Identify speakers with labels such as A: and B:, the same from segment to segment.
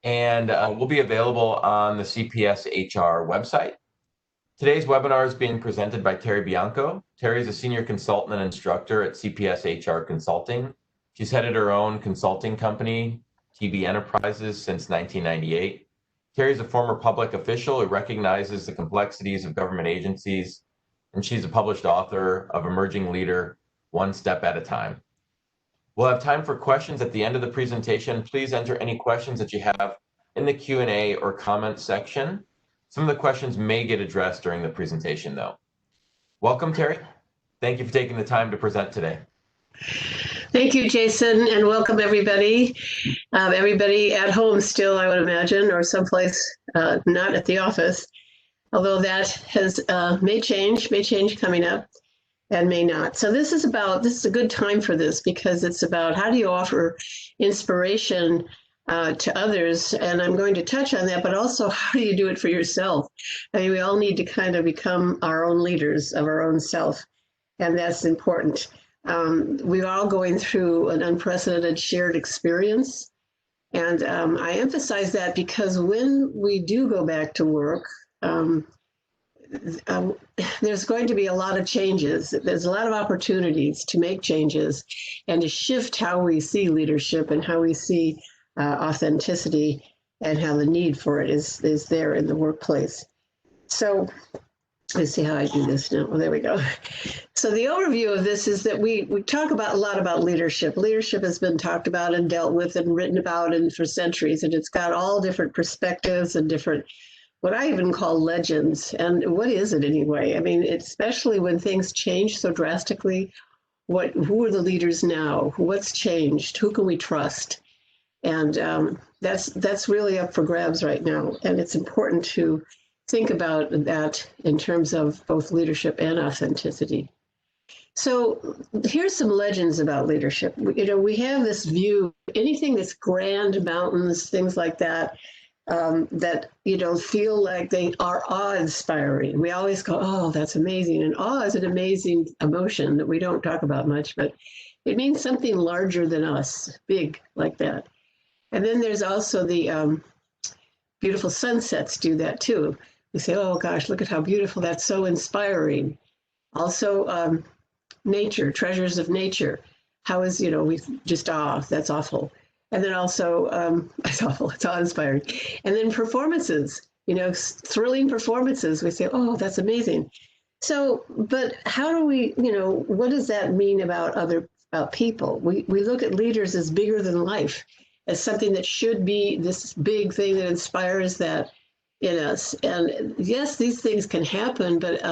A: and will be available on the CPS HR website. Today's webinar is being presented by Terry Bianco. Terry is a senior consultant and instructor at CPS HR Consulting. She's headed her own consulting company, TB Enterprises, since 1998. Terry is a former public official who recognizes the complexities of government agencies, and she's a published author of Emerging Leader, One Step at a Time. We'll have time for questions at the end of the presentation. Please enter any questions that you have in the Q&A or comment section. Some of the questions may get addressed during the presentation, though. Welcome, Terry. Thank you for taking the time to present today.
B: Thank you, Jason, and welcome everybody. Everybody at home still, I would imagine, or someplace not at the office, although that has may change coming up and may not. So this is a good time for this because it's about how do you offer inspiration to others, and I'm going to touch on that, but also how do you do it for yourself? I mean, we all need to kind of become our own leaders of our own self, and that's important. We're all going through an unprecedented shared experience, and I emphasize that because when we do go back to work, there's going to be a lot of changes. There's a lot of opportunities to make changes and to shift how we see leadership and how we see authenticity and how the need for it is there in the workplace. So let's see how I do this now. Well, there we go. So the overview of this is that we talk about a lot about leadership. Leadership has been talked about and dealt with and written about for centuries, and it's got all different perspectives and different, what I even call legends. And what is it anyway? I mean, especially when things change so drastically, who are the leaders now? What's changed? Who can we trust? And that's really up for grabs right now. And it's important to think about that in terms of both leadership and authenticity. So here's some legends about leadership. We have this view, anything that's grand, mountains, things like that, that feel like they are awe-inspiring. We always go, oh, that's amazing. And awe is an amazing emotion that we don't talk about much, but it means something larger than us, big like that. And then there's also the beautiful sunsets do that too. We say, oh gosh, look at how beautiful, that's so inspiring. Also, nature, treasures of nature. How is, we just, that's awful. And then also, it's awful, it's awe-inspiring. And then performances, thrilling performances. We say, oh, that's amazing. So, but how do we, what does that mean about people? We look at leaders as bigger than life, as something that should be this big thing that inspires that in us. And yes, these things can happen, but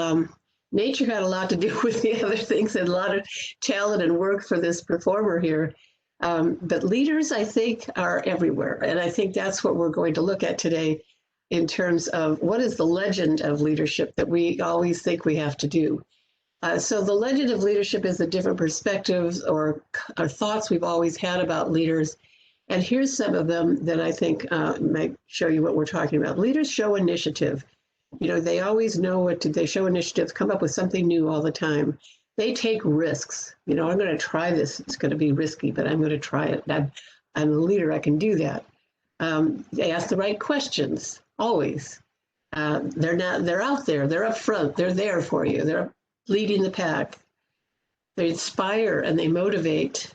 B: nature had a lot to do with the other things and a lot of talent and work for this performer here. But leaders, I think, are everywhere. And I think that's what we're going to look at today in terms of what is the legend of leadership that we always think we have to do. So the legend of leadership is the different perspectives or thoughts we've always had about leaders. And here's some of them that I think might show you what we're talking about. Leaders show initiative. They always know they show initiative, come up with something new all the time. They take risks. I'm going to try this. It's going to be risky, but I'm going to try it. I'm a leader. I can do that. They ask the right questions, always. They're out there. They're up front. They're there for you. They're leading the pack. They inspire and they motivate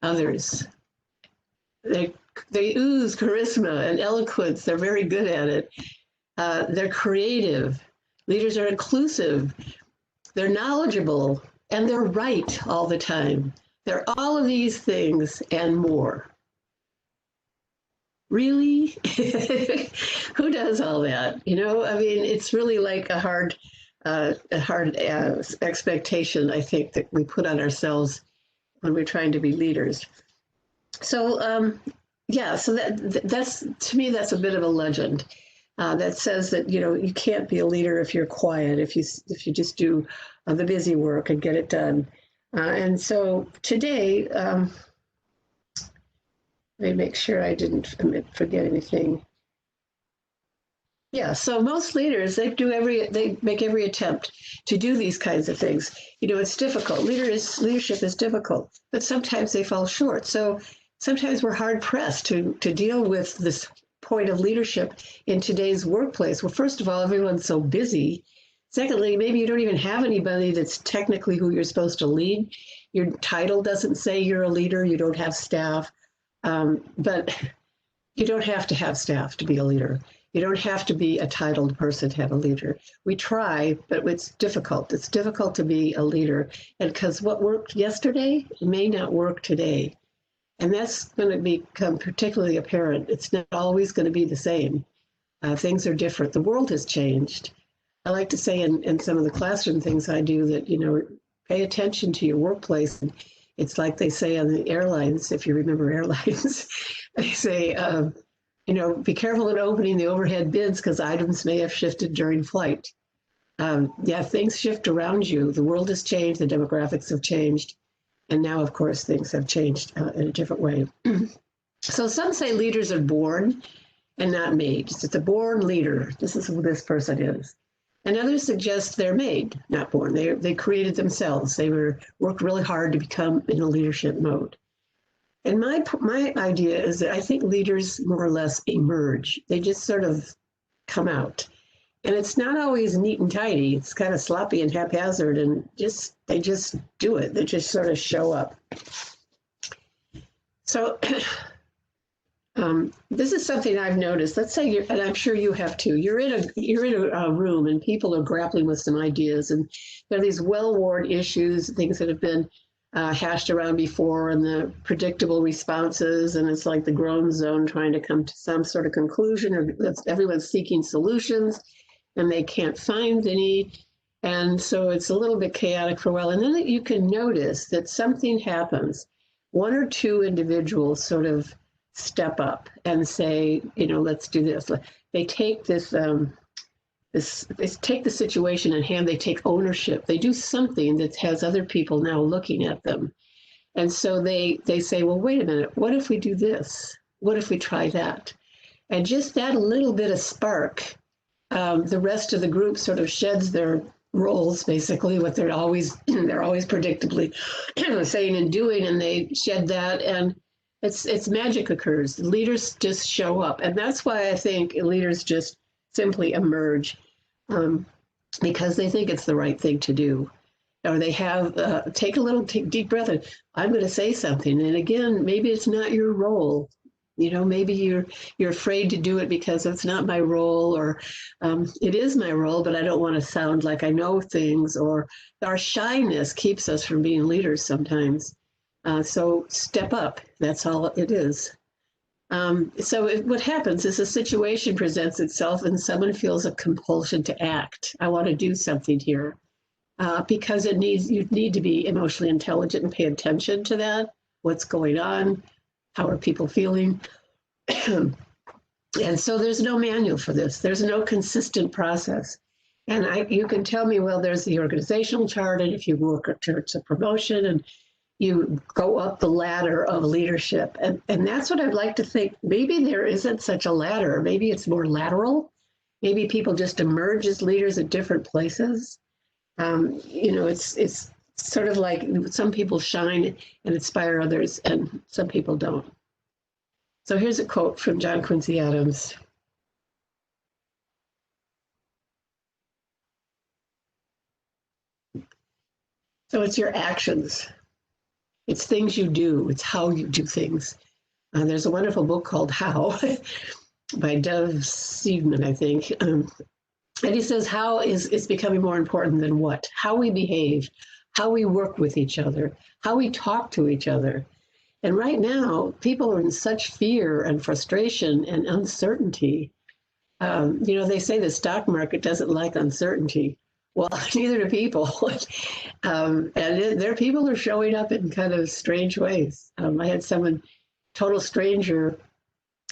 B: others. They ooze charisma and eloquence. They're very good at it. They're creative. Leaders are inclusive. They're knowledgeable. And they're right all the time. They're all of these things and more. Really? Who does all that? I mean, it's really like a hard expectation, I think, that we put on ourselves when we're trying to be leaders. So, so that's, to me, that's a bit of a legend that says that, you can't be a leader if you're quiet, if you just do the busy work and get it done. And so today, let me make sure I didn't forget anything. Yeah, so most leaders, they make every attempt to do these kinds of things. It's difficult. Leadership is difficult, but sometimes they fall short. So sometimes we're hard pressed to deal with this point of leadership in today's workplace? Well, first of all, everyone's so busy. Secondly, maybe you don't even have anybody that's technically who you're supposed to lead. Your title doesn't say you're a leader. You don't have staff. But you don't have to have staff to be a leader. You don't have to be a titled person to have a leader. We try, but it's difficult. It's difficult to be a leader. And because what worked yesterday may not work today. And that's going to become particularly apparent. It's not always going to be the same. Things are different. The world has changed. I like to say in some of the classroom things I do that, pay attention to your workplace. It's like they say on the airlines, if you remember airlines, they say, be careful in opening the overhead bins because items may have shifted during flight. Things shift around you. The world has changed. The demographics have changed. And now, of course, things have changed in a different way. So some say leaders are born and not made. It's a born leader. This is who this person is. And others suggest they're made, not born. They created themselves. They worked really hard to become in a leadership mode. And my idea is that I think leaders more or less emerge. They just sort of come out. And it's not always neat and tidy. It's kind of sloppy and haphazard, and they just do it. They just sort of show up. So this is something I've noticed. Let's say and I'm sure you have too. You're in a room, and people are grappling with some ideas, and there are these well-worn issues, things that have been hashed around before, and the predictable responses, and it's like the groan zone trying to come to some sort of conclusion, or everyone's seeking solutions, and they can't find any, and so it's a little bit chaotic for a while. And then you can notice that something happens. One or two individuals sort of step up and say, let's do this. They take they take the situation in hand. They take ownership. They do something that has other people now looking at them. And so they say, well, wait a minute, what if we do this? What if we try that? And just that little bit of spark, the rest of the group sort of sheds their roles, basically, what they're always predictably saying and doing, and they shed that, and it's magic occurs. Leaders just show up, and that's why I think leaders just simply emerge, because they think it's the right thing to do, or they have take a deep breath and I'm going to say something, and again, maybe it's not your role. Maybe you're afraid to do it because it's not my role, or it is my role, but I don't want to sound like I know things, or our shyness keeps us from being leaders sometimes. So step up. That's all it is. What happens is a situation presents itself and someone feels a compulsion to act. I want to do something here, because you need to be emotionally intelligent and pay attention to that. What's going on? How are people feeling? And so there's no manual for this. There's no consistent process. And you can tell me, well, there's the organizational chart, and if you work towards a promotion and you go up the ladder of leadership. And that's what I'd like to think. Maybe there isn't such a ladder. Maybe it's more lateral. Maybe people just emerge as leaders at different places. It's sort of like some people shine and inspire others, and some people don't. So here's a quote from John Quincy Adams. So it's your actions. It's things you do. It's how you do things. There's a wonderful book called How by Dov Seidman, I think. And he says how is becoming more important than what. How we behave, how we work with each other, how we talk to each other. And right now, people are in such fear and frustration and uncertainty. They say the stock market doesn't like uncertainty. Well, neither do people. And their people are showing up in kind of strange ways. I had someone, total stranger,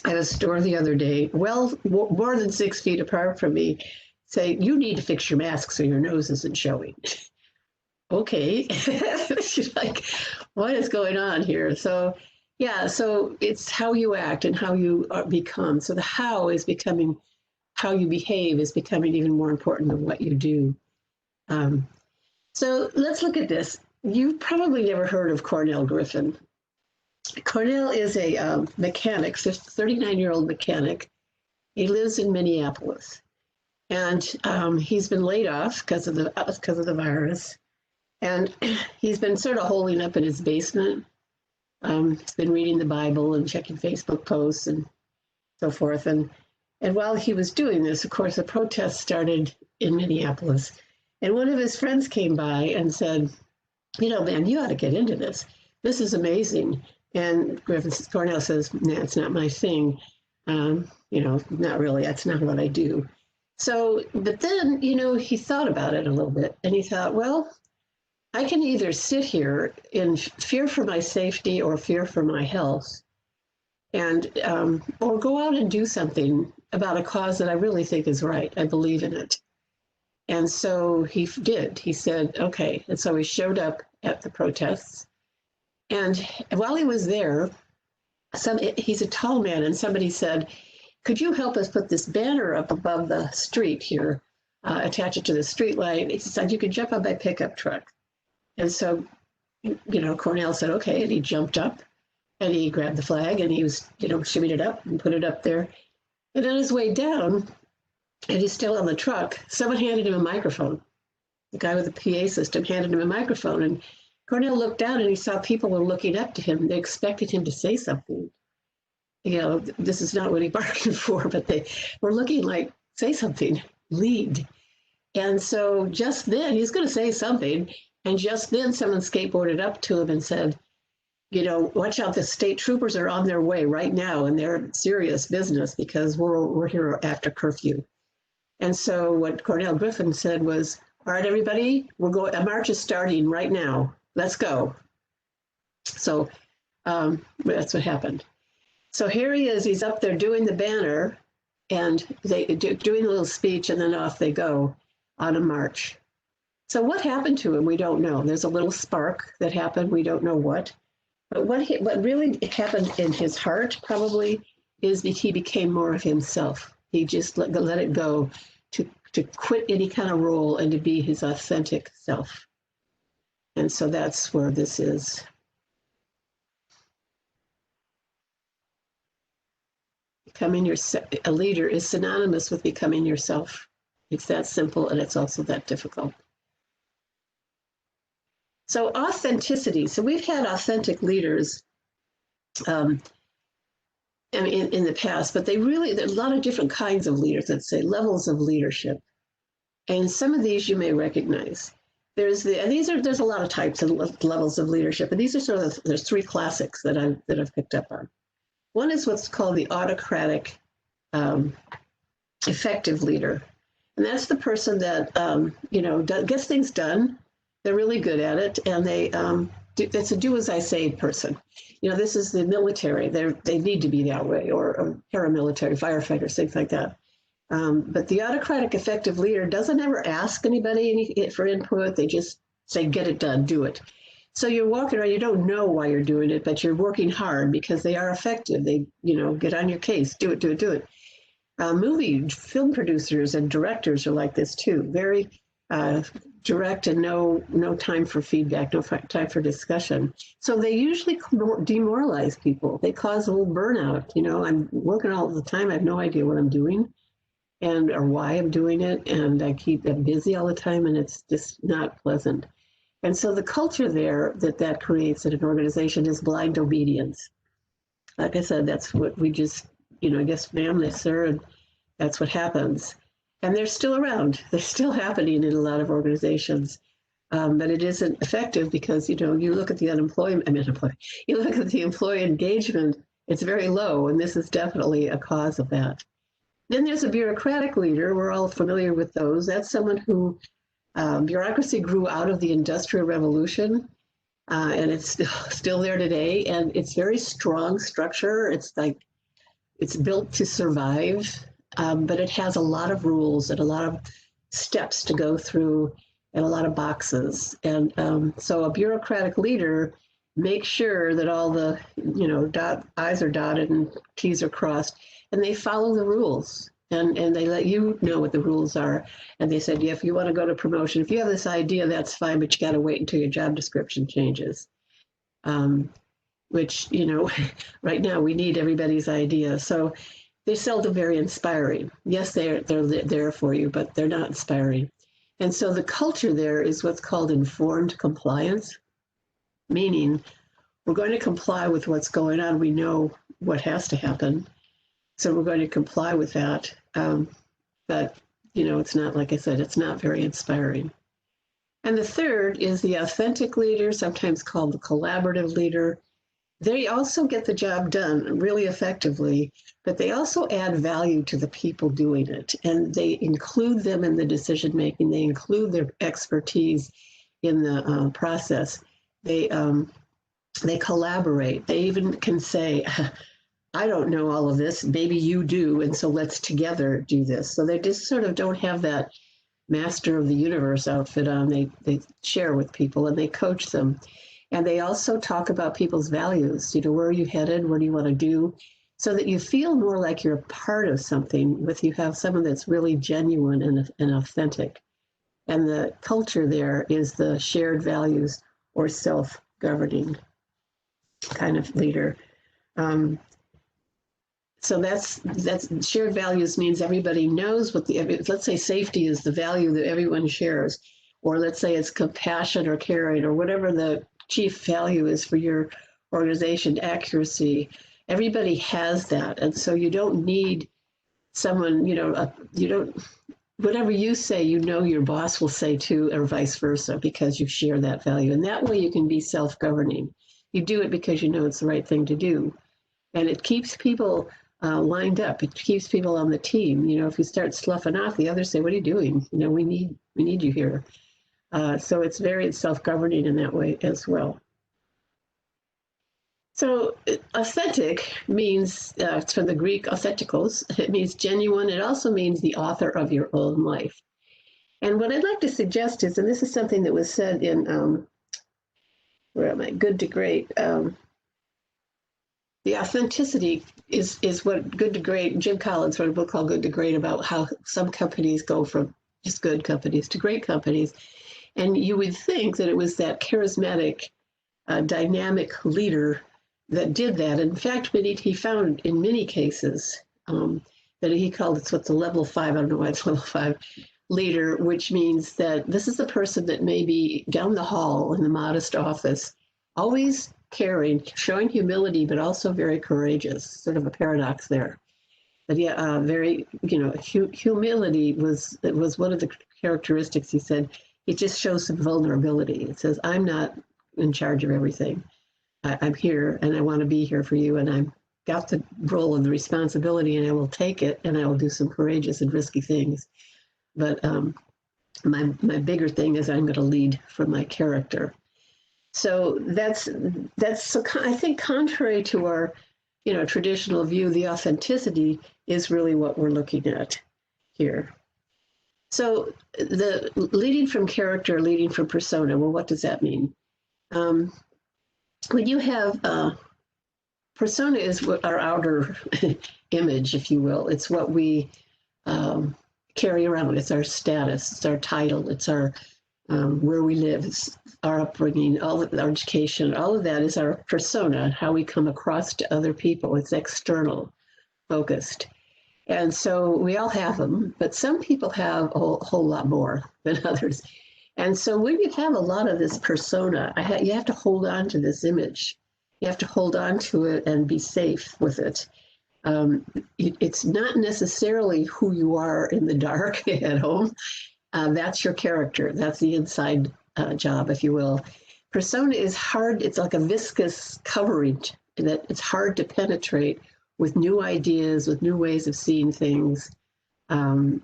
B: at a store the other day, well, more than 6 feet apart from me, say, you need to fix your mask so your nose isn't showing. Okay. She's like, what is going on here? So, so it's how you act and how you become. So the how is becoming, how you behave is becoming even more important than what you do. So let's look at this. You've probably never heard of Cornell Griffin. Cornell is a mechanic, 39-year-old mechanic, He lives in Minneapolis, and he's been laid off because of the virus, and he's been sort of holding up in his basement. He's been reading the Bible and checking Facebook posts and so forth. And while he was doing this, of course, a protest started in Minneapolis. And one of his friends came by and said, man, you ought to get into this. This is amazing. And Cornell says, nah, it's not my thing. Not really. That's not what I do. So, but then, he thought about it a little bit and he thought, well, I can either sit here in fear for my safety or fear for my health, and or go out and do something about a cause that I really think is right. I believe in it. And so he did. He said, okay. And so he showed up at the protests. And while he was there, he's a tall man, and somebody said, could you help us put this banner up above the street here, attach it to the street light? He said, you can jump on my pickup truck. And so, Cornell said, okay. And he jumped up and he grabbed the flag and he was, shimmied it up and put it up there. And on his way down, and he's still on the truck, someone handed him a microphone. The guy with the PA system handed him a microphone. And Cornell looked down and he saw people were looking up to him. They expected him to say something. This is not what he bargained for, but they were looking like, say something, lead. And so just then, he's going to say something. And just then someone skateboarded up to him and said, watch out, the state troopers are on their way right now, and they're serious business because we're here after curfew. And so what Cornell Griffin said was, all right, everybody, a march is starting right now. Let's go. So that's what happened. So here he is, he's up there doing the banner, and doing a little speech, and then off they go on a march. So what happened to him, we don't know. There's a little spark that happened, we don't know what. But what really happened in his heart probably is that he became more of himself. He just let it go to quit any kind of role and to be his authentic self. And so that's where this is. Becoming a leader is synonymous with becoming yourself. It's that simple, and it's also that difficult. So authenticity. So we've had authentic leaders in the past, but there's a lot of different kinds of leaders, let's say, levels of leadership. And some of these you may recognize. There's a lot of types and levels of leadership, and these are there's three classics that I've picked up on. One is what's called the autocratic effective leader. And that's the person that, gets things done. They're really good at it, and it's a do as I say person. This is the military. They need to be that way, or paramilitary, firefighters, things like that. But the autocratic effective leader doesn't ever ask anybody for input. They just say, get it done, do it. So you're walking around, you don't know why you're doing it, but you're working hard because they are effective. They, get on your case, do it. Film producers and directors are like this too. Very direct and no time for feedback, no time for discussion. So they usually demoralize people. They cause a little burnout. I'm working all the time. I have no idea what I'm doing or why I'm doing it. And I'm busy all the time, and it's just not pleasant. And so the culture there that creates in an organization is blind obedience. Like I said, that's what we just, yes, ma'am, yes, sir, and that's what happens. And they're still around. They're still happening in a lot of organizations. But it isn't effective because, you look at the you look at the employee engagement, it's very low, and this is definitely a cause of that. Then there's a bureaucratic leader. We're all familiar with those. That's someone who bureaucracy grew out of the Industrial Revolution, and it's still there today. And it's very strong structure. It's built to survive, but it has a lot of rules and a lot of steps to go through and a lot of boxes. And so a bureaucratic leader makes sure that all the I's are dotted and T's are crossed, and they follow the rules. And they let you know what the rules are. And they said, yeah, if you want to go to promotion, if you have this idea, that's fine, but you got to wait until your job description changes. Which, right now we need everybody's idea. So they're seldom very inspiring. Yes, they're there for you, but they're not inspiring. And so the culture there is what's called informed compliance, meaning we're going to comply with what's going on. We know what has to happen, so we're going to comply with that. But it's not, like I said, it's not very inspiring. And the third is the authentic leader, sometimes called the collaborative leader. They also get the job done really effectively, but they also add value to the people doing it. And they include them in the decision making. They include their expertise in the process. They collaborate. They even can say, I don't know all of this, maybe you do, and so let's together do this. So they just sort of don't have that master of the universe outfit on. They share with people and they coach them. And they also talk about people's values. Where are you headed? What do you want to do? So that you feel more like you're a part of something you have someone that's really genuine and authentic. And the culture there is the shared values or self-governing kind of leader. So that's shared values means everybody knows let's say safety is the value that everyone shares, or let's say it's compassion or caring or whatever the chief value is for your organization, accuracy. Everybody has that. And so you don't need someone, whatever you say, your boss will say too, or vice versa, because you share that value. And that way you can be self-governing. You do it because you know it's the right thing to do. And it keeps people lined up. It keeps people on the team. If you start sloughing off, the others say, what are you doing? We need you here. So it's very self-governing in that way as well. So authentic means, it's from the Greek authentikos, it means genuine. It also means the author of your own life. And what I'd like to suggest is, and this is something that was said in, where am I, Good to Great, the authenticity is what Good to Great, Jim Collins wrote a book called Good to Great about how some companies go from just good companies to great companies. And you would think that it was that charismatic, dynamic leader that did that. In fact, he found in many cases that he called it's what's a level 5, I don't know why it's level 5, leader, which means that this is the person that may be down the hall in the modest office, always caring, showing humility, but also very courageous, sort of a paradox there. But yeah, very, humility was one of the characteristics. He said, it just shows some vulnerability. It says, I'm not in charge of everything. I'm here and I want to be here for you. And I've got the role and the responsibility and I will take it and I will do some courageous and risky things. But my bigger thing is I'm going to lead from my character. So that's so I think contrary to our traditional view, the authenticity is really what we're looking at here. So the leading from character, leading from persona, well, what does that mean? When you have persona is what our outer image, if you will. It's what we carry around. It's our status, it's our title, it's our where we live, it's our upbringing, all of our education, all of that is our persona, how we come across to other people. It's external focused. And so we all have them, but some people have a whole lot more than others. And so when you have a lot of this persona, you have to hold on to this image. You have to hold on to it and be safe with it. It's not necessarily who you are in the dark at home. That's your character. That's the inside job, if you will. Persona is hard. It's like a viscous covering that it's hard to penetrate with new ideas, with new ways of seeing things. And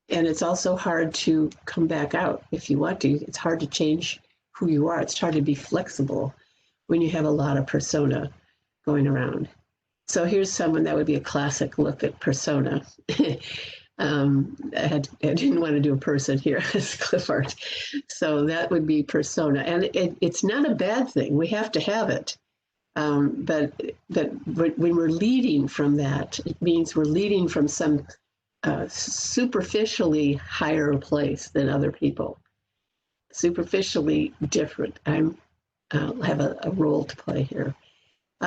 B: it's also hard to come back out if you want to. It's hard to change who you are. It's hard to be flexible when you have a lot of persona going around. So here's someone that would be a classic look at persona. I didn't want to do a person here as clip art. So that would be persona. And it's not a bad thing. We have to have it. But when we're leading from that, it means we're leading from some superficially higher place than other people. Superficially different. I have a role to play here.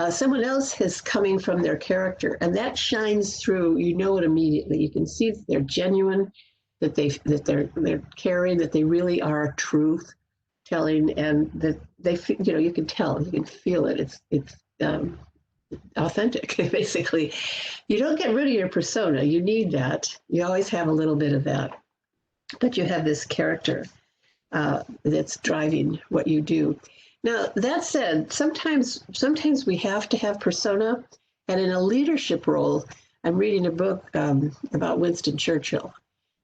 B: Someone else is coming from their character, and that shines through. You know it immediately. You can see that they're genuine, that they're caring, that they really are truth telling, and that you can tell, you can feel it. It's authentic, basically. You don't get rid of your persona. You need that. You always have a little bit of that, but you have this character that's driving what you do. Now, that said, sometimes we have to have persona, and in a leadership role, I'm reading a book about Winston Churchill,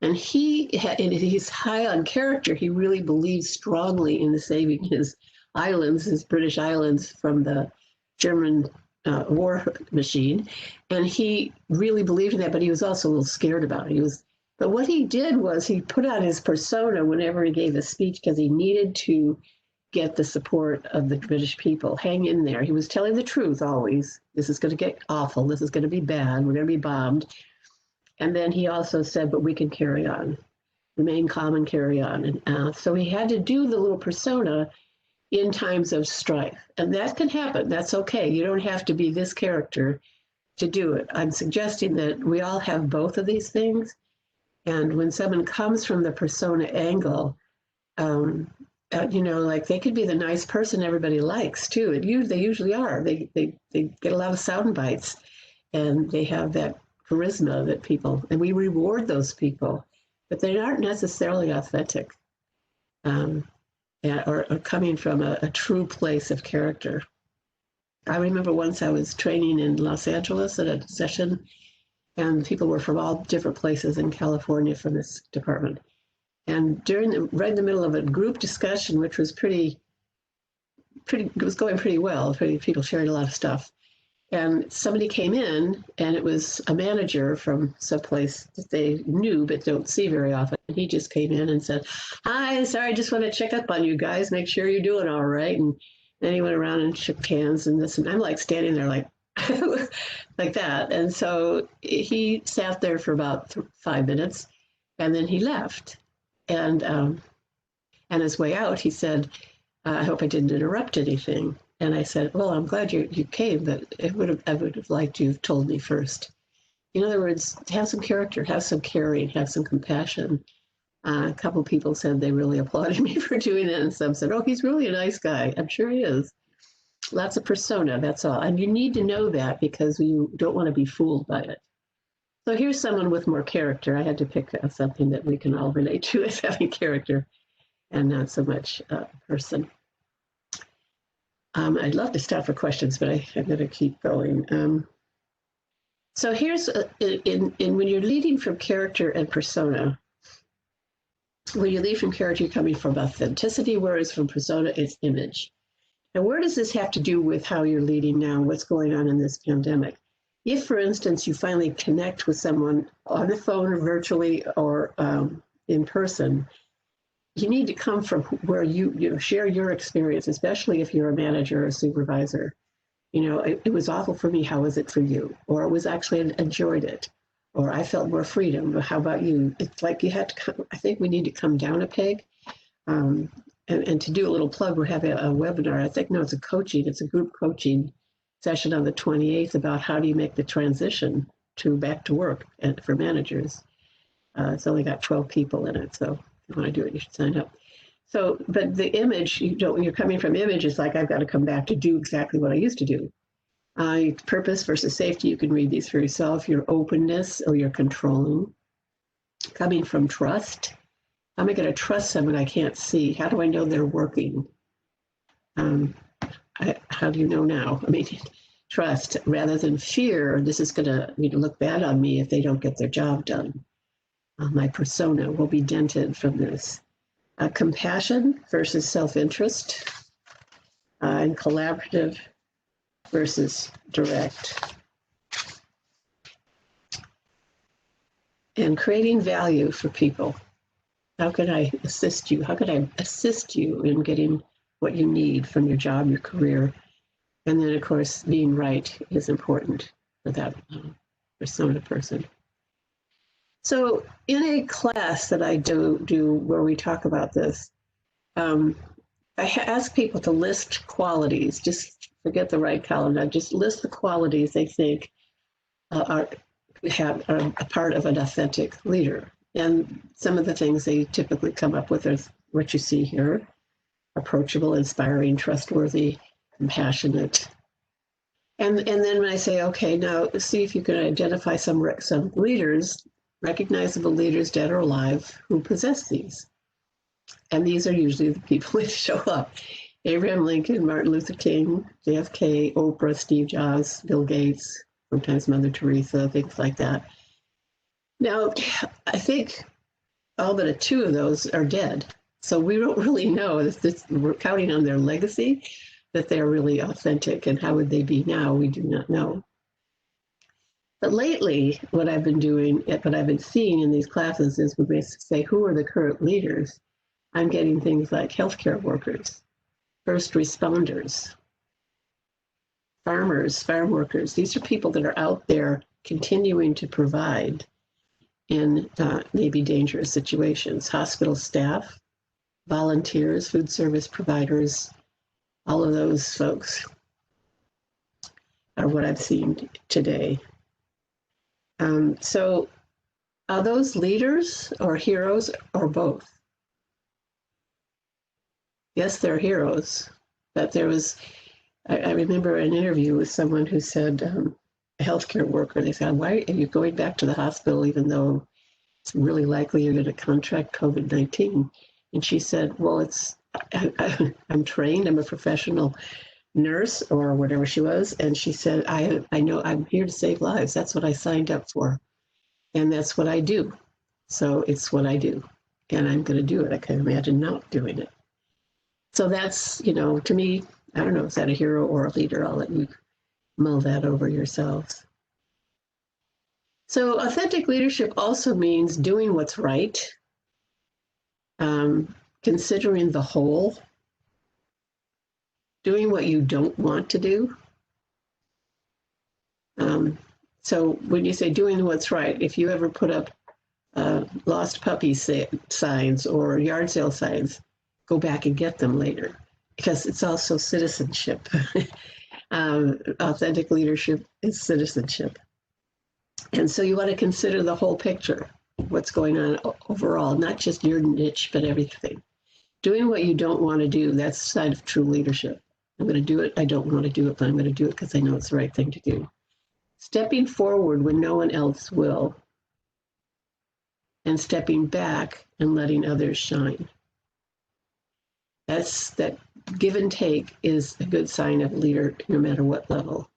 B: and he's high on character. He really believes strongly in saving his islands, his British islands, from the German war machine, and he really believed in that. But he was also a little scared about it. But what he did was he put on his persona whenever he gave a speech because he needed to get the support of the British people. Hang in there. He was telling the truth always. This is going to get awful. This is going to be bad. We're going to be bombed. And then he also said, but we can carry on. Remain calm and carry on. And so he had to do the little persona in times of strife. And that can happen. That's okay. You don't have to be this character to do it. I'm suggesting that we all have both of these things. And when someone comes from the persona angle, like they could be the nice person everybody likes too. They usually are. They get a lot of sound bites, and they have that charisma that and we reward those people, but they aren't necessarily authentic, or coming from a true place of character. I remember once I was training in Los Angeles at a session, and people were from all different places in California from this department. And right in the middle of a group discussion, which was it was going pretty well, people sharing a lot of stuff. And somebody came in, and it was a manager from someplace that they knew but don't see very often. And he just came in and said, "Hi, sorry, I just want to check up on you guys, make sure you're doing all right." And then he went around and shook hands and this, and I'm like standing there like, like that. And so he sat there for about 5 minutes, and then he left. And on his way out, he said, "I hope I didn't interrupt anything." And I said, "Well, I'm glad you came, but I would have liked you to have told me first." In other words, have some character, have some caring, have some compassion. A couple of people said they really applauded me for doing it, and some said, "Oh, he's really a nice guy." I'm sure he is. Lots of persona, that's all. And you need to know that because you don't want to be fooled by it. So here's someone with more character. I had to pick something that we can all relate to as having character and not so much person. I'd love to stop for questions, but I'm going to keep going. So here's, when you're leading from character and persona, when you lead from character, you're coming from authenticity, whereas from persona, it's image. And where does this have to do with how you're leading now, what's going on in this pandemic? If, for instance, you finally connect with someone on the phone or virtually or in person, you need to come from where you share your experience, especially if you're a manager or a supervisor. It was awful for me. How was it for you? Or it was actually enjoyed it. Or I felt more freedom. But how about you? It's like you have to come, I think we need to come down a peg. And to do a little plug, we're having a webinar. It's a group coaching session on the 28th about how do you make the transition to back to work for managers. It's only got 12 people in it, so if you want to do it, you should sign up. So, but the image, you're coming from image, it's like I've got to come back to do exactly what I used to do. Purpose versus safety, you can read these for yourself. Your openness or your controlling. Coming from trust. How am I going to trust someone I can't see? How do I know they're working? How do you know now? Trust rather than fear. This is going to look bad on me if they don't get their job done. My persona will be dented from this. Compassion versus self-interest, and collaborative versus direct. And creating value for people. How could I assist you? How could I assist you in getting what you need from your job, your career? And then, of course, being right is important for that persona person. So in a class that I do where we talk about this, I ask people to list qualities, just forget the right column now, just list the qualities they think are a part of an authentic leader. And some of the things they typically come up with are what you see here: approachable, inspiring, trustworthy, compassionate. And then when I say, okay, now see if you can identify some leaders, recognizable leaders, dead or alive, who possess these. And these are usually the people that show up: Abraham Lincoln, Martin Luther King, JFK, Oprah, Steve Jobs, Bill Gates, sometimes Mother Teresa, things like that. Now, I think all but two of those are dead. So we don't really know if we're counting on their legacy, that they're really authentic. And how would they be now? We do not know. But lately, what I've been doing, what I've been seeing in these classes is when they say, who are the current leaders? I'm getting things like healthcare workers, first responders, farmers, farm workers. These are people that are out there continuing to provide in maybe dangerous situations. Hospital staff, volunteers, food service providers, all of those folks are what I've seen today. So are those leaders or heroes or both? Yes, they're heroes, but there was, I remember an interview with someone who said, a healthcare worker, they said, why are you going back to the hospital even though it's really likely you're going to contract COVID-19? And she said, well, I'm trained, I'm a professional nurse or whatever she was. And she said, I know I'm here to save lives. That's what I signed up for. And that's what I do. So it's what I do. And I'm going to do it. I can't imagine not doing it. So that's, to me, I don't know, is that a hero or a leader? I'll let you mull that over yourselves. So authentic leadership also means doing what's right, considering the whole, doing what you don't want to do. So when you say doing what's right, if you ever put up lost puppy signs or yard sale signs, go back and get them later, because it's also citizenship. Authentic leadership is citizenship. And so you want to consider the whole picture, what's going on overall, not just your niche, but everything. Doing what you don't want to do, that's the side of true leadership. I'm going to do it. I don't want to do it, but I'm going to do it because I know it's the right thing to do. Stepping forward when no one else will, and stepping back and letting others shine. That give and take is a good sign of a leader, no matter what level.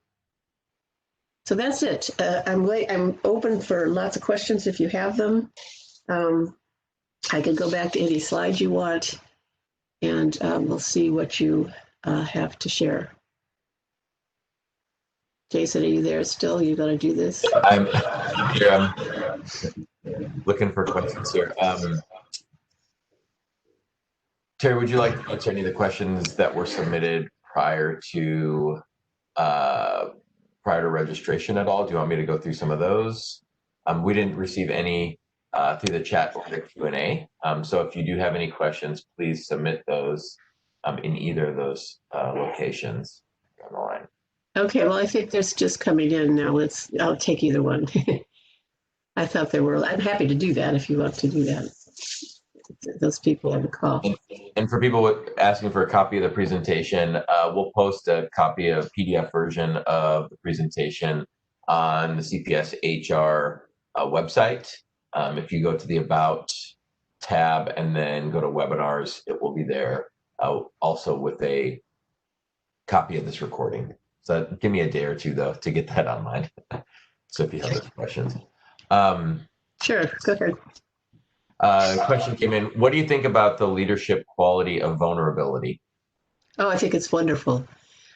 B: So that's it. I'm open for lots of questions if you have them. I can go back to any slides you want, and we'll see what you have to share. Jason, are you there still? You going to do this?
A: I'm here. I'm looking for questions here. Terry, would you like to answer any of the questions that were submitted prior to registration at all? Do you want me to go through some of those? We didn't receive any through the chat or the Q&A. So if you do have any questions, please submit those in either of those locations on the line.
B: Okay, well, I think there's just coming in now. I'll take either one. I thought there were. I'm happy to do that if you want to do that. Those people on the call.
A: And for people asking for a copy of the presentation, we'll post a copy of PDF version of the presentation on the CPS HR website. If you go to the About tab and then go to Webinars, it will be there also with a copy of this recording. So give me a day or two, though, to get that online. So if you have any questions.
B: Sure, go ahead.
A: Question came in. What do you think about the leadership quality of vulnerability?
B: Oh, I think it's wonderful.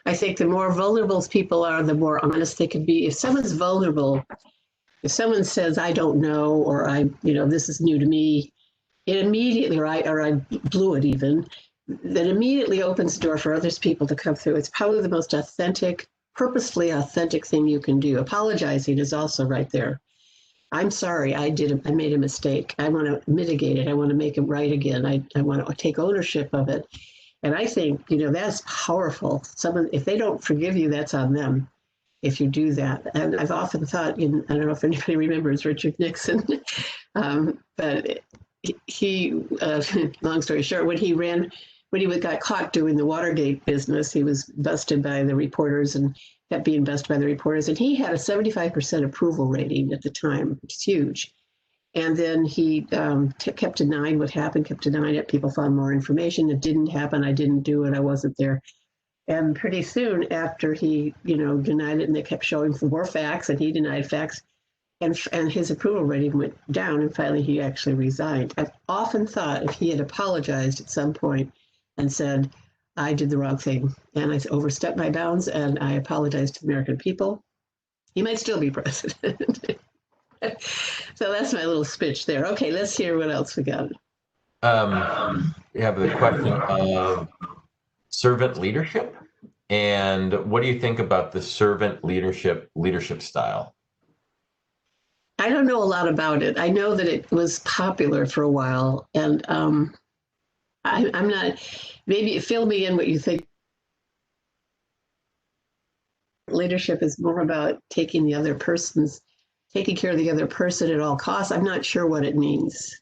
B: I think the more vulnerable people are, the more honest they can be. If someone's vulnerable, if someone says, I don't know, or this is new to me, it immediately, or I blew it even, that immediately opens the door for others people to come through. It's probably the most authentic, purposefully authentic thing you can do. Apologizing is also right there. I'm sorry, I made a mistake. I want to mitigate it. I want to make it right again. I want to take ownership of it. And I think, that's powerful. If they don't forgive you, that's on them if you do that. And I've often thought, I don't know if anybody remembers Richard Nixon, but long story short, when he got caught doing the Watergate business, he was busted by the reporters and kept being busted by the reporters. And he had a 75% approval rating at the time, which is huge. And then he kept denying what happened, kept denying it. People found more information. It didn't happen. I didn't do it. I wasn't there. And pretty soon after he, denied it, and they kept showing more facts, and he denied facts, and his approval rating went down, and finally he actually resigned. I've often thought if he had apologized at some point and said, I did the wrong thing, and I overstepped my bounds, and I apologized to the American people, he might still be president. So that's my little speech there. Okay, let's hear what else we got.
A: We have the question of servant leadership, and what do you think about the servant leadership style?
B: I don't know a lot about it. I know that it was popular for a while, and I'm not. Maybe fill me in what you think. Leadership is more about taking care of the other person at all costs. I'm not sure what it means.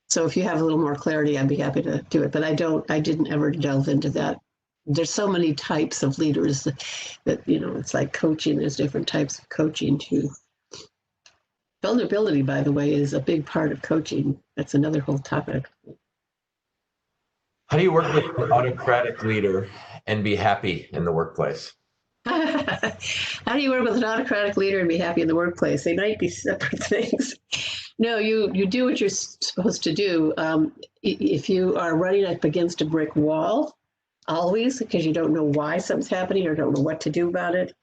B: So if you have a little more clarity, I'd be happy to do it. But I didn't ever delve into that. There's so many types of leaders that it's like coaching. There's different types of coaching too. Vulnerability, by the way, is a big part of coaching. That's another whole topic.
A: How do you work with an autocratic leader and be happy in the workplace?
B: How do you work with an autocratic leader and be happy in the workplace? They might be separate things. No, you do what you're supposed to do. If you are running up against a brick wall, always, because you don't know why something's happening or don't know what to do about it,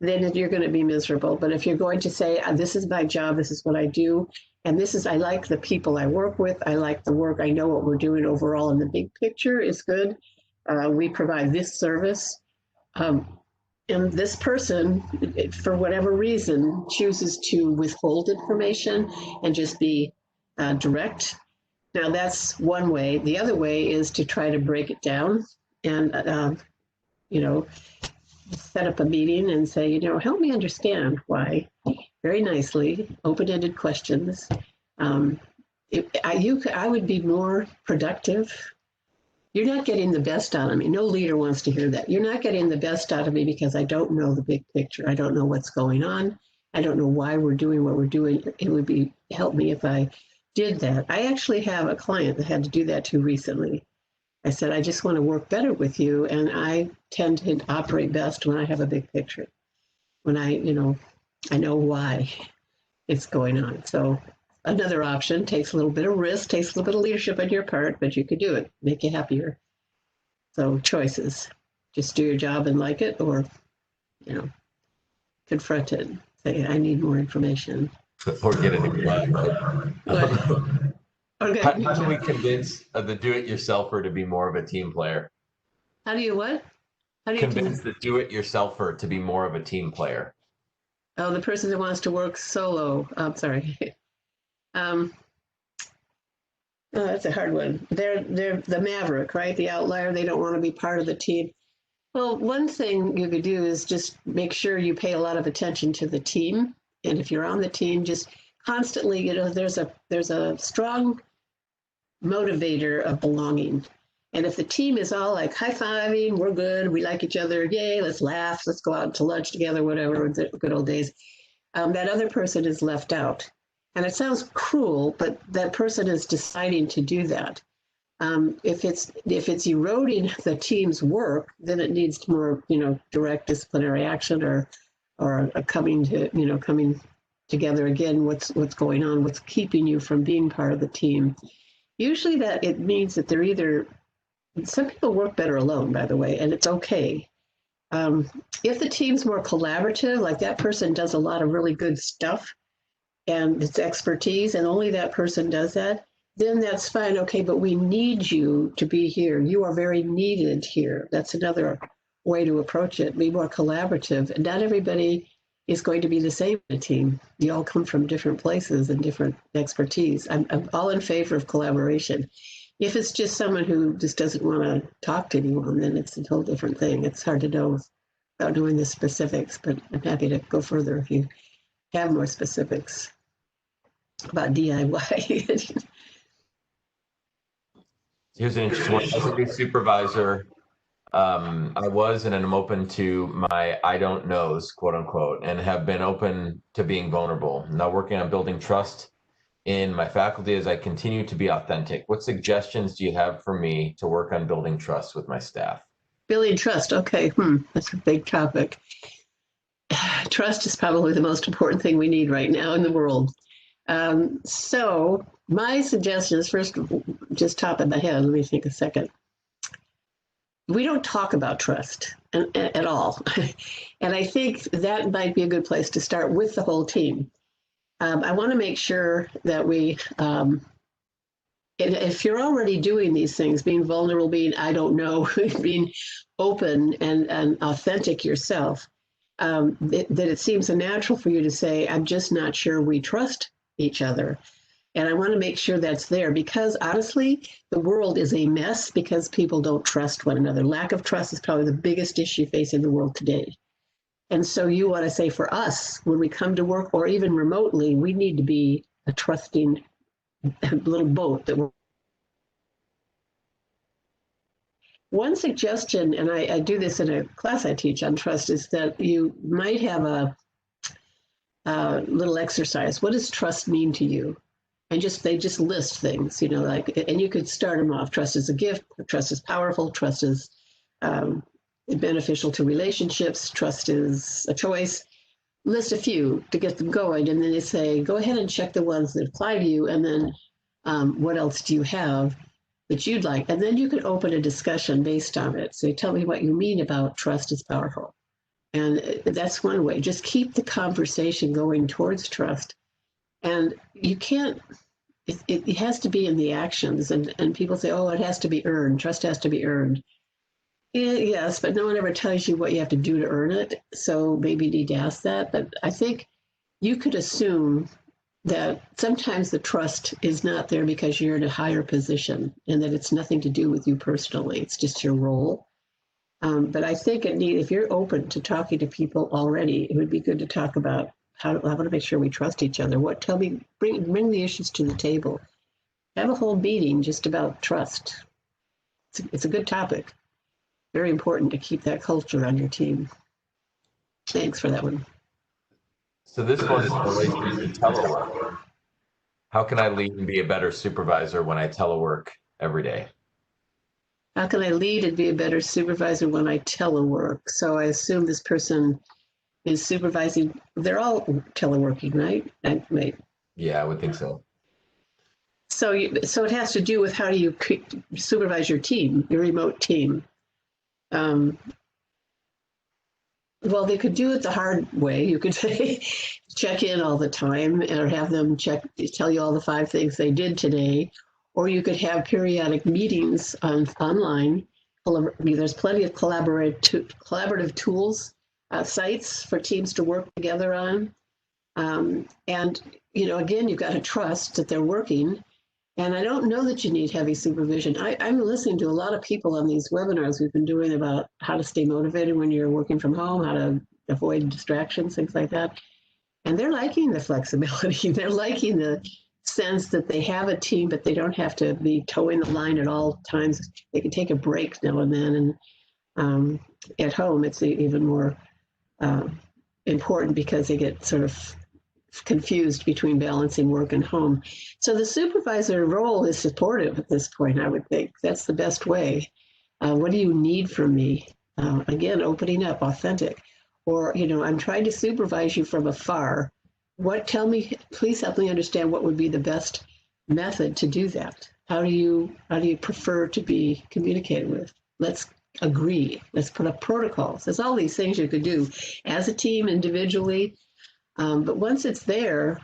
B: then you're going to be miserable. But if you're going to say, this is my job, this is what I do, and I like the people I work with, I like the work, I know what we're doing overall, and the big picture is good. We provide this service. And this person, for whatever reason, chooses to withhold information and just be direct. Now, that's one way. The other way is to try to break it down and, set up a meeting and say, help me understand why. Very nicely, open-ended questions. I would be more productive. You're not getting the best out of me. No leader wants to hear that. You're not getting the best out of me because I don't know the big picture. I don't know what's going on. I don't know why we're doing what we're doing. It would help me if I did that. I actually have a client that had to do that too recently. I said, I just want to work better with you. And I tend to operate best when I have a big picture, when I know why it's going on. So another option takes a little bit of risk, takes a little bit of leadership on your part, but you could do it, make you happier. So choices, just do your job and like it, or, confront it, say, I need more information.
A: Or get a new client.
B: Okay.
A: How do we convince the do-it-yourselfer to be more of a team player?
B: How do you what? How do you
A: convince the do-it-yourselfer to be more of a team player?
B: Oh, the person that wants to work solo. I'm sorry. Oh, that's a hard one. They're the maverick, right? The outlier. They don't want to be part of the team. Well, one thing you could do is just make sure you pay a lot of attention to the team. And if you're on the team, just constantly, there's a strong motivator of belonging. And if the team is all like high-fiving, we're good, we like each other, yay, let's laugh, let's go out to lunch together, whatever, the good old days, that other person is left out. And it sounds cruel, but that person is deciding to do that. If it's eroding the team's work, then it needs more, direct disciplinary action or coming together again. What's going on? What's keeping you from being part of the team? Usually, that it means that they're either. Some people work better alone, by the way, and it's okay. If the team's more collaborative, like that person does a lot of really good stuff, and it's expertise, and only that person does that, then that's fine. Okay, but we need you to be here. You are very needed here. That's another way to approach it. Be more collaborative. And not everybody is going to be the same in a team. You all come from different places and different expertise. I'm all in favor of collaboration. If it's just someone who just doesn't want to talk to anyone, then it's a whole different thing. It's hard to know without knowing the specifics, but I'm happy to go further if you have more specifics about DIY.
A: Here's an interesting one. As a new supervisor, I was and am open to my I don't knows, quote unquote, and have been open to being vulnerable. Now working on building trust in my faculty as I continue to be authentic. What suggestions do you have for me to work on building trust with my staff?
B: Building trust. Okay. That's a big topic. Trust is probably the most important thing we need right now in the world. So my suggestion is first, just top of my head, let me think a second. We don't talk about trust at all. And I think that might be a good place to start with the whole team. I want to make sure that if you're already doing these things, being vulnerable, being I don't know, being open and authentic yourself, that it seems natural for you to say, I'm just not sure we trust each other. And I want to make sure that's there because honestly, the world is a mess because people don't trust one another. Lack of trust is probably the biggest issue facing the world today. And so you want to say for us, when we come to work or even remotely, we need to be a trusting little boat that we're. One suggestion, and I do this in a class I teach on trust, is that you might have a little exercise. What does trust mean to you? And they just list things, like, and you could start them off. Trust is a gift. Trust is powerful. Trust is beneficial to relationships. Trust is a choice. List a few to get them going, and then they say, go ahead and check the ones that apply to you, and then what else do you have that you'd like? And then you can open a discussion based on it. So you tell me what you mean about trust is powerful. And that's one way. Just keep the conversation going towards trust. And you can't, it has to be in the actions. And people say, oh, it has to be earned. Trust has to be earned. Yes, but no one ever tells you what you have to do to earn it. So maybe you need to ask that. But I think you could assume that sometimes the trust is not there because you're in a higher position and that it's nothing to do with you personally. It's just your role. But I think if you're open to talking to people already, it would be good to talk about I want to make sure we trust each other. Bring the issues to the table. Have a whole meeting just about trust. It's a good topic. Very important to keep that culture on your team. Thanks for that one.
A: So this one is related to telework. How can I lead and be a better supervisor when I telework every day?
B: How can I lead and be a better supervisor when I telework? So I assume this person is supervising. They're all teleworking, right?
A: Yeah, I would think so.
B: So it has to do with how do you supervise your team, your remote team. Well, they could do it the hard way. You could say, check in all the time or have them tell you all the 5 things they did today. Or you could have periodic meetings online. There's plenty of collaborative tools, sites for teams to work together on. And, again, you've got to trust that they're working. And I don't know that you need heavy supervision. I'm listening to a lot of people on these webinars we've been doing about how to stay motivated when you're working from home, how to avoid distractions, things like that. And they're liking the flexibility. They're liking the sense that they have a team, but they don't have to be towing the line at all times. They can take a break now and then. And at home, it's even more important because they get sort of confused between balancing work and home. So the supervisor role is supportive at this point, I would think. That's the best way. What do you need from me? Again, opening up, authentic. Or, I'm trying to supervise you from afar. Please help me understand what would be the best method to do that. How do you prefer to be communicated with? Let's agree. Let's put up protocols. There's all these things you could do as a team, individually. But once it's there,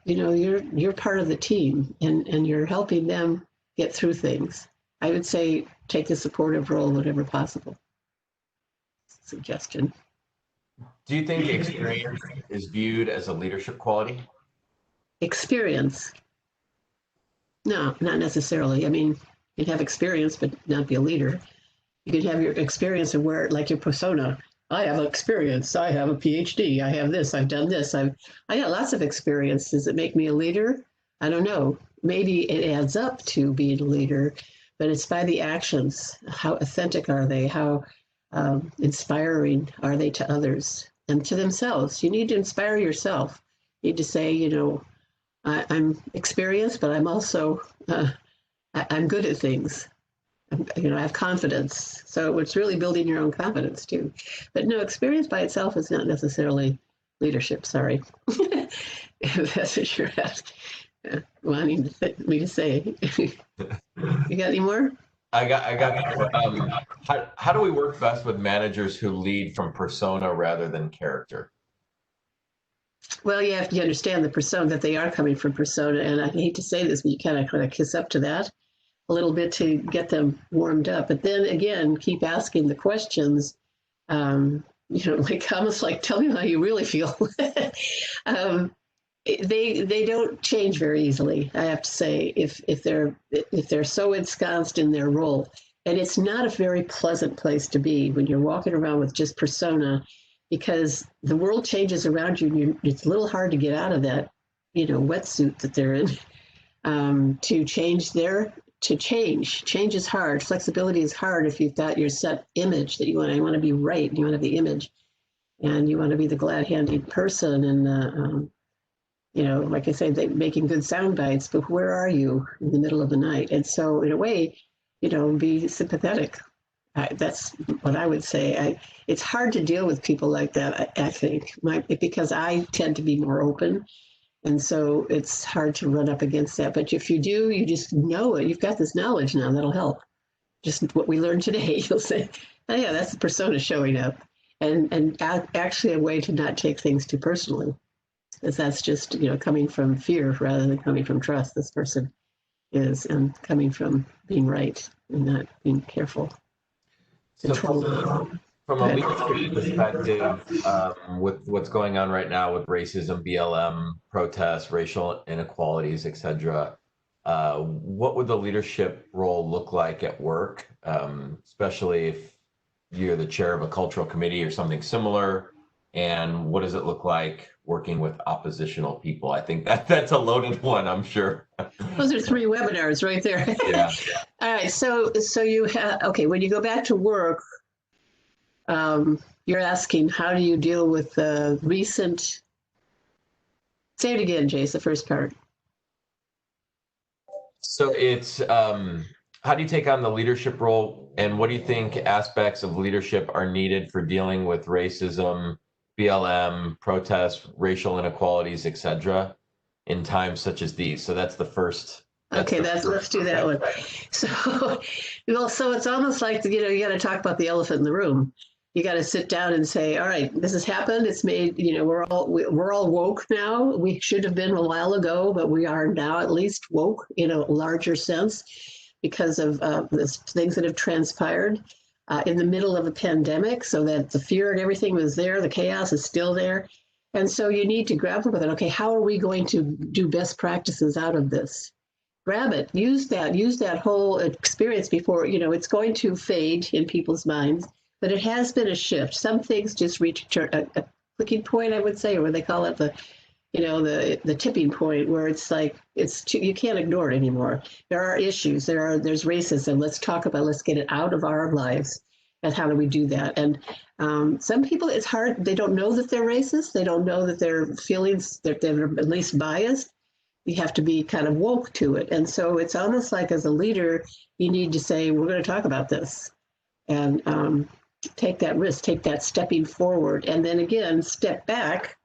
B: you're part of the team and you're helping them get through things. I would say take the supportive role whenever possible. Suggestion.
A: Do you think experience is viewed as a leadership quality?
B: Experience? No, not necessarily. I mean, You can have experience, but not be a leader. You can have your experience and wear it like your persona. I have experience. I have a PhD. I have this. I've done this. I got lots of experience. Does it make me a leader? I don't know. Maybe it adds up to being a leader, but it's by the actions. How authentic are they? How inspiring are they to others and to themselves? You need to inspire yourself. You need to say, I'm experienced, but I'm also I'm good at things. I have confidence. So it's really building your own confidence too. But no, experience by itself is not necessarily leadership. Sorry, if that's what you're wanting me to say. You got any more?
A: I got. How do we work best with managers who lead from persona rather than character?
B: Well, you have to understand the persona, that they are coming from persona, and I hate to say this, but you kind of kiss up to that a little bit to get them warmed up. But then again, keep asking the questions. Like almost like, tell me how you really feel. They don't change very easily. I have to say, if they're so ensconced in their role, and it's not a very pleasant place to be when you're walking around with just persona, because the world changes around you, and it's a little hard to get out of that, wetsuit that they're in. To change. Change is hard. Flexibility is hard if you've got your set image that you want to be right, and you want to be image, and you want to be the glad-handed person, and like I say, making good sound bites. But where are you in the middle of the night? And so, in a way, be sympathetic. That's what I would say. It's hard to deal with people like that. I think, because I tend to be more open. And so it's hard to run up against that. But if you do, you just know it. You've got this knowledge now that'll help. Just what we learned today, you'll say, oh, yeah, that's the persona showing up. And actually a way to not take things too personally. Because that's just, coming from fear rather than coming from trust. This person is, and coming from being right and not being careful.
A: So from a leadership perspective, with what's going on right now with racism, BLM, protests, racial inequalities, etc., what would the leadership role look like at work, especially if you're the chair of a cultural committee or something similar? And what does it look like working with oppositional people? I think that's a loaded one, I'm sure.
B: Those are 3 webinars right there.
A: Yeah.
B: All right. So you have, okay, when you go back to work, you're asking, how do you deal with the recent, say it again, Jace, the first part.
A: So it's, how do you take on the leadership role, and what do you think aspects of leadership are needed for dealing with racism, BLM, protests, racial inequalities, etc., in times such as these? So that's the first.
B: Okay, let's do that one. So it's almost like, you got to talk about the elephant in the room. You got to sit down and say, all right, this has happened. It's made, we're all woke now. We should have been a while ago, but we are now at least woke in a larger sense because of the things that have transpired in the middle of a pandemic, so that the fear and everything was there. The chaos is still there. And so you need to grapple with it. Okay, how are we going to do best practices out of this? Grab it, use that whole experience before, it's going to fade in people's minds, but it has been a shift. Some things just reach a clicking point, I would say, or what they call it, the tipping point, where it's like, you can't ignore it anymore. There are issues, there's racism. Let's get it out of our lives. And how do we do that? And some people, it's hard. They don't know that they're racist. They don't know that their feelings, that they're at least biased. You have to be kind of woke to it. And so it's almost like, as a leader, you need to say, we're going to talk about this, and take that risk, take that stepping forward. And then again, step back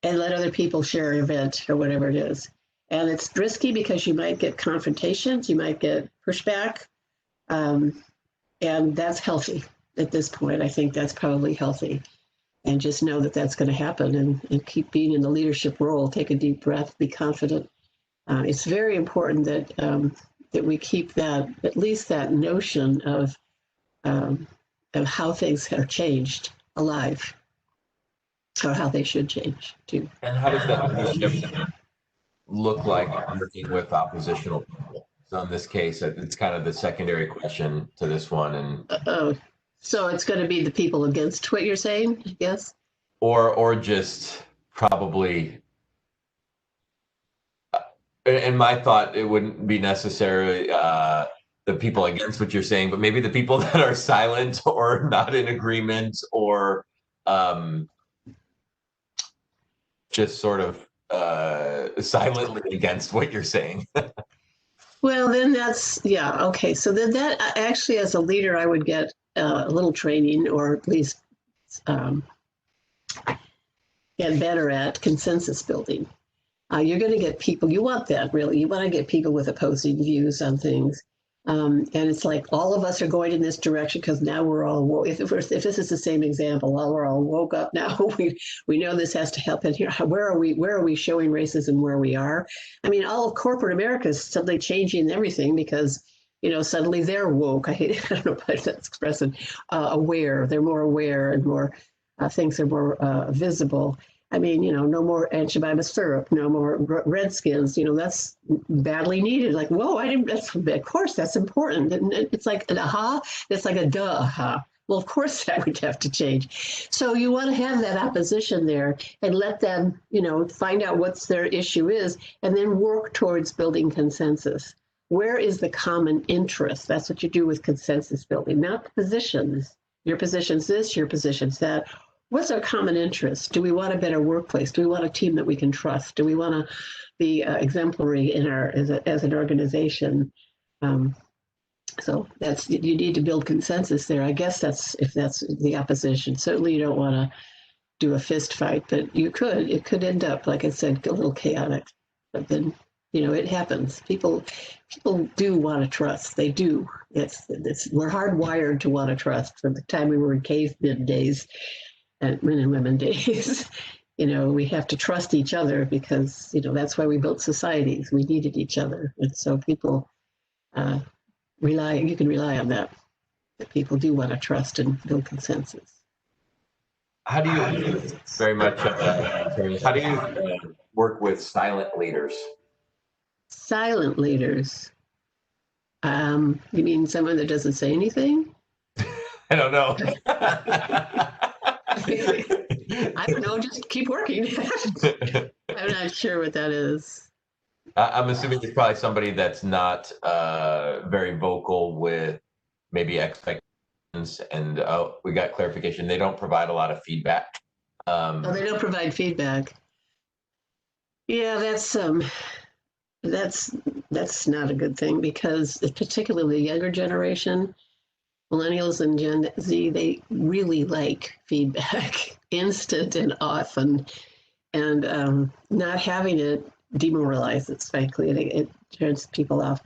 B: and let other people share an event or whatever it is. And it's risky because you might get confrontations, you might get pushback. And that's healthy at this point. I think that's probably healthy. And just know that that's going to happen, and keep being in the leadership role. Take a deep breath, be confident. It's very important that we keep that, at least that notion of how things are changed, alive, or how they should change too.
A: And how does that leadership look like working with oppositional people? on this case. It's kind of the secondary question to this one, and
B: Oh, so it's going to be the people against what you're saying, I guess?
A: or just probably. In my thought, it wouldn't be necessarily the people against what you're saying, but maybe the people that are silent or not in agreement or um, just sort of silently against what you're saying.
B: Well, then that's, yeah, okay. So then that actually, as a leader, I would get a little training or at least um, get better at consensus building. You're going to get people, you want that really. You want to get people with opposing views on things. And it's like all of us are going in this direction because now we're all woke. If this is the same example, we're all woke up now. We know this has to help. And here, where are we showing racism where we are? I mean, all of corporate America is suddenly changing everything because suddenly they're woke. I don't know if that's expressive. Aware. They're more aware and more things are more visible. I mean, no more Aunt syrup, no more Redskins. That's badly needed. Like, whoa, I didn't. Of course, that's important. And it's like an aha. It's like a duh aha. Well, of course, that would have to change. So you want to have that opposition there and let them, find out what's their issue is, and then work towards building consensus. Where is the common interest? That's what you do with consensus building, not positions. Your position's this, your position's that. What's our common interest? Do we want a better workplace? Do we want a team that we can trust? Do we want to be exemplary in as an organization? So you need to build consensus there. I guess if that's the opposition. Certainly you don't want to do a fist fight, but it could end up, like I said, a little chaotic. But then, it happens. People do want to trust. They do. We're hardwired to want to trust from the time we were in caveman days. And men and women days, we have to trust each other because, that's why we built societies. We needed each other. And so people you can rely on that people do want to trust and build consensus.
A: How do you, very much, how do you work with silent leaders?
B: Silent leaders. You mean someone that doesn't say anything?
A: I don't know.
B: I don't know, just keep working. I'm not sure what that is.
A: I'm assuming it's probably somebody that's not very vocal with maybe expectations, and we got clarification. They don't provide a lot of feedback.
B: They don't provide feedback. Yeah, that's not a good thing because particularly the younger generation, millennials and Gen Z, they really like feedback, instant and often, and not having it demoralizes, frankly. It turns people off.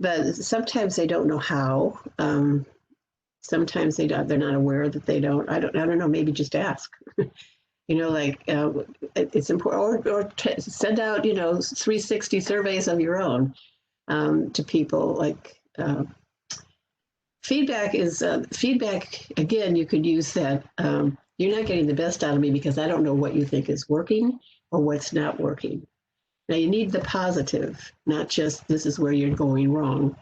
B: But sometimes they don't know how. Sometimes they're not aware that they don't. I don't know. Maybe just ask. It's important, or send out 360 surveys of your own to people. Like feedback is feedback. Again, you could use that. You're not getting the best out of me because I don't know what you think is working or what's not working. Now you need the positive, not just this is where you're going wrong.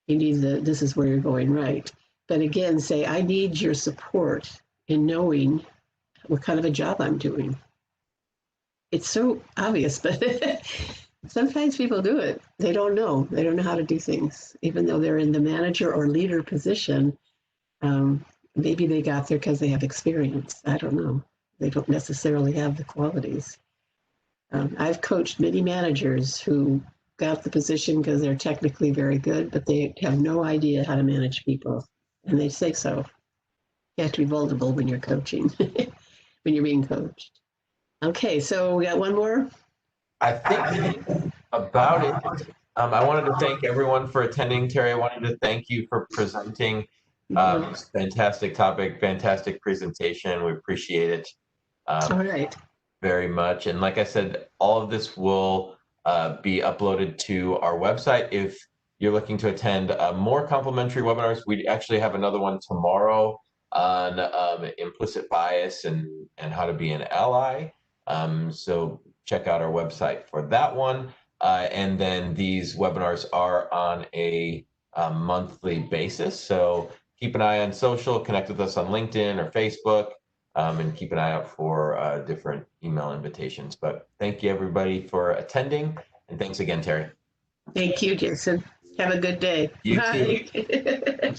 B: You need this is where you're going right. But again, say I need your support in knowing what kind of a job I'm doing. It's so obvious, but sometimes people do it. They don't know. They don't know how to do things, even though they're in the manager or leader position. Maybe they got there because they have experience. I don't know. They don't necessarily have the qualities. I've coached many managers who got the position because they're technically very good, but they have no idea how to manage people. And they say so. You have to be vulnerable when you're coaching, when you're being coached. Okay, so we got one more.
A: I think about it. I wanted to thank everyone for attending. Terry, I wanted to thank you for presenting. Fantastic topic, fantastic presentation. We appreciate it.
B: All right.
A: Very much. And like I said, all of this will be uploaded to our website. If you're looking to attend more complimentary webinars, we actually have another one tomorrow on implicit bias and how to be an ally. So check out our website for that one. And then these webinars are on a monthly basis. So keep an eye on social, connect with us on LinkedIn or Facebook, and keep an eye out for different email invitations. But thank you, everybody, for attending. And thanks again, Terry.
B: Thank you, Jason. Have a good day.
A: You too.
B: Bye.